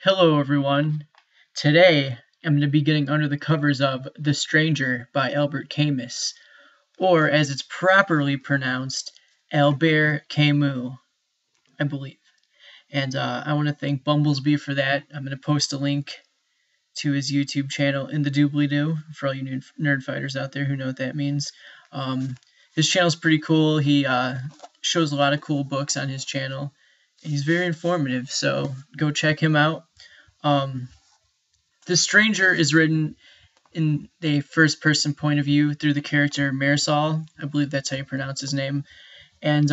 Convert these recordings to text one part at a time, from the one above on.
Hello, everyone. Today, I'm going to be getting under the covers of The Stranger by Albert Camus, or as it's properly pronounced, Albert Camus, I believe. And I want to thank Bumblesbee for that. I'm going to post a link to his YouTube channel in the doobly-doo for all you nerd fighters out there who know what that means. His channel's pretty cool. He shows a lot of cool books on his channel. He's very informative, so go check him out. The Stranger is written in a first-person point of view through the character Marisol. I believe that's how you pronounce his name. And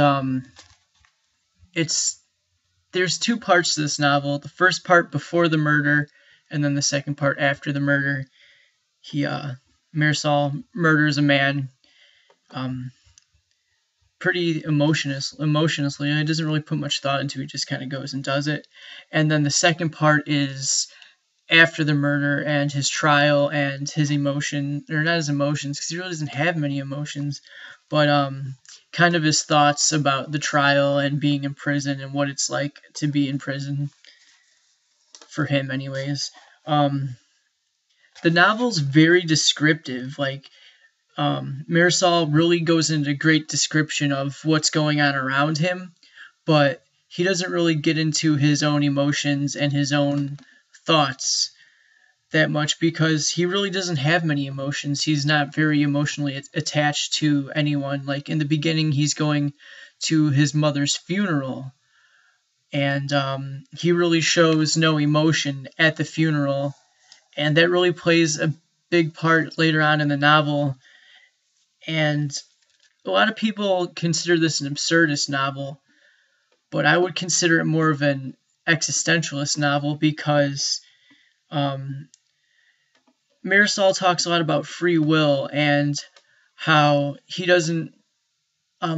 there's two parts to this novel. The first part before the murder, and then the second part after the murder. Marisol murders a man. Pretty emotionlessly. It doesn't really put much thought into it. He just kind of goes and does it. And then the second part is after the murder and his trial and his emotion, or not his emotions, because he really doesn't have many emotions, but kind of his thoughts about the trial and being in prison and what it's like to be in prison, for him anyways. The novel's very descriptive. Marisol really goes into great description of what's going on around him, but he doesn't really get into his own emotions and his own thoughts that much because he really doesn't have many emotions. He's not very emotionally attached to anyone. Like in the beginning, he's going to his mother's funeral, and he really shows no emotion at the funeral, and that really plays a big part later on in the novel. And a lot of people consider this an absurdist novel, but I would consider it more of an existentialist novel because Marisol talks a lot about free will and how he doesn't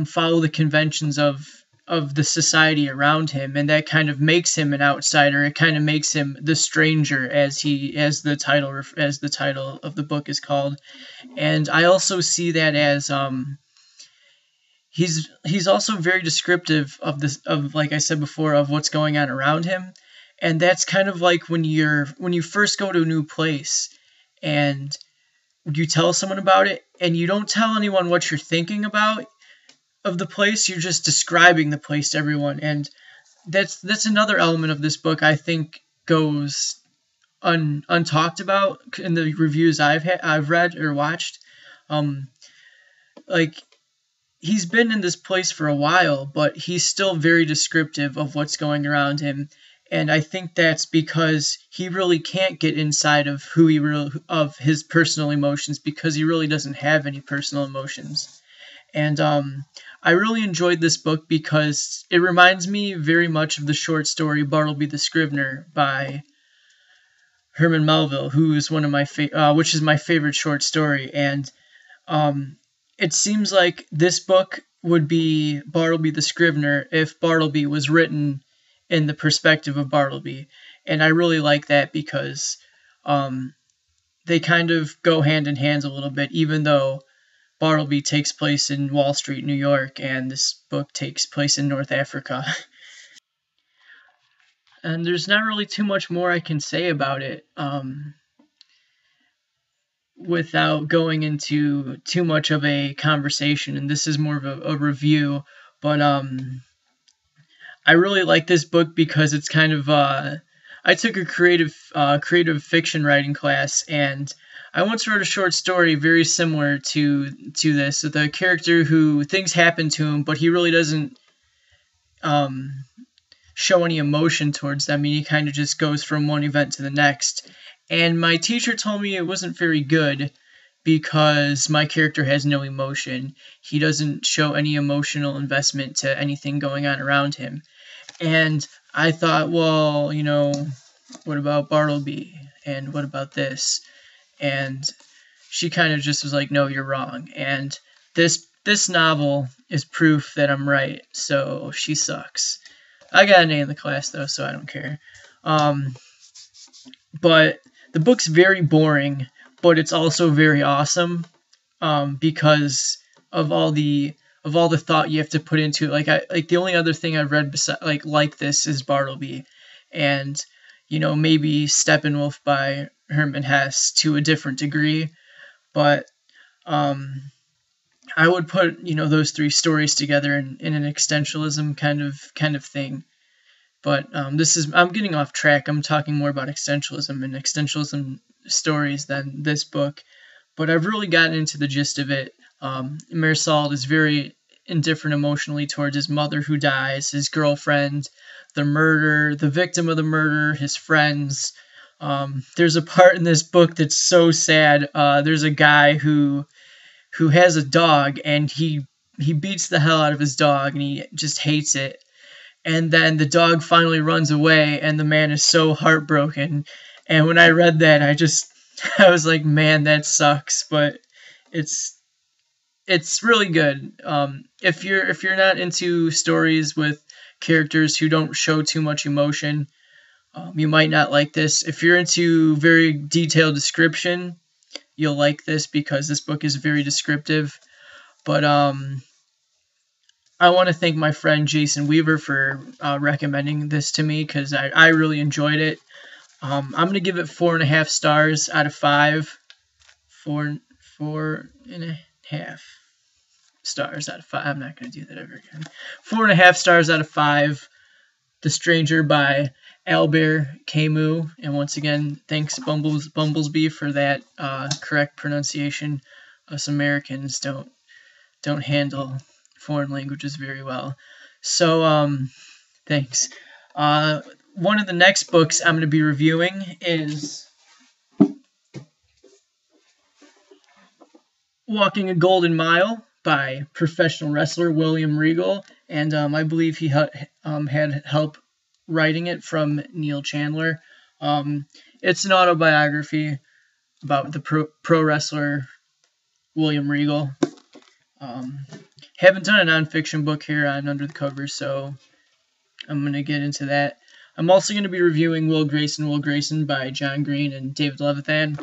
follow the conventions of the society around him, and that kind of makes him an outsider. It kind of makes him the stranger, as the title of the book is called. And I also see that as he's also very descriptive of this, of, like I said before, of what's going on around him. And that's kind of like when you first go to a new place and you tell someone about it, and you don't tell anyone what you're thinking about of the place. You're just describing the place to everyone, and that's another element of this book I think goes untalked about in the reviews I've read or watched. He's been in this place for a while, but he's still very descriptive of what's going around him, and I think that's because he really can't get inside of of his personal emotions, because he really doesn't have any personal emotions. And I really enjoyed this book because it reminds me very much of the short story Bartleby the Scrivener by Herman Melville, who is one of my which is my favorite short story. And it seems like this book would be Bartleby the Scrivener if Bartleby was written in the perspective of Bartleby. And I really like that because they kind of go hand in hand a little bit, even though Bartleby takes place in Wall Street, New York, and this book takes place in North Africa. And there's not really too much more I can say about it without going into too much of a conversation, and this is more of a review. But I really like this book because it's kind of I took a creative fiction writing class, and I once wrote a short story very similar to this. The character who things happen to him, but he really doesn't show any emotion towards them. I mean, he kind of just goes from one event to the next. And my teacher told me it wasn't very good because my character has no emotion. He doesn't show any emotional investment to anything going on around him. And I thought, well, what about Bartleby? And what about this? And she kind of just was like, no, you're wrong. And this novel is proof that I'm right, so she sucks. I got an A in the class, though, so I don't care. But the book's very boring, but it's also very awesome because of all the thought you have to put into it. Like the only other thing I've read like this is Bartleby, and maybe Steppenwolf by Hermann Hesse to a different degree, but I would put those three stories together in an existentialism kind of thing. But I'm getting off track. I'm talking more about existentialism and existentialism stories than this book. But I've really gotten into the gist of it. Meursault is very indifferent emotionally towards his mother who dies, his girlfriend, the murder, the victim of the murder, his friends. There's a part in this book that's so sad. There's a guy who has a dog, and he beats the hell out of his dog, and he just hates it. And then the dog finally runs away, and the man is so heartbroken. And when I read that, I was like, man, that sucks. But it's really good. If you're not into stories with characters who don't show too much emotion, you might not like this. If you're into very detailed description, you'll like this because this book is very descriptive. But I want to thank my friend Jason Weaver for recommending this to me because I really enjoyed it. I'm going to give it 4.5 stars out of 5. 4.5 stars out of 5. I'm not going to do that ever again. 4.5 stars out of 5. The Stranger by Albert Camus. And once again, thanks Bumblesby for that correct pronunciation. Us Americans don't handle foreign languages very well. So, thanks. One of the next books I'm going to be reviewing is Walking a Golden Mile by professional wrestler William Regal, and I believe he had help writing it from Neil Chandler. It's an autobiography about the pro wrestler William Regal. Haven't done a nonfiction book here on Under the Covers, so I'm going to get into that. I'm also going to be reviewing Will Grayson by John Green and David Levithan.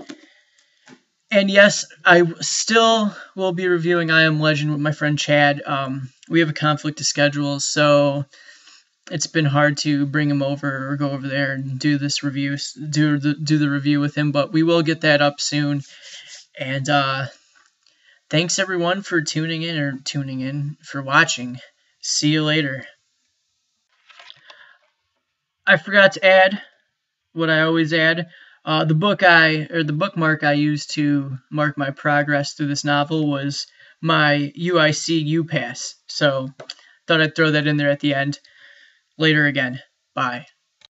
And yes, I still will be reviewing I Am Legend with my friend Chad. We have a conflict of schedules, so it's been hard to bring him over or go over there and do the review with him, but we will get that up soon. And thanks everyone for tuning in for watching. See you later. I forgot to add what I always add. The bookmark I used to mark my progress through this novel was my UIC UPass. So thought I'd throw that in there at the end. Later again. Bye.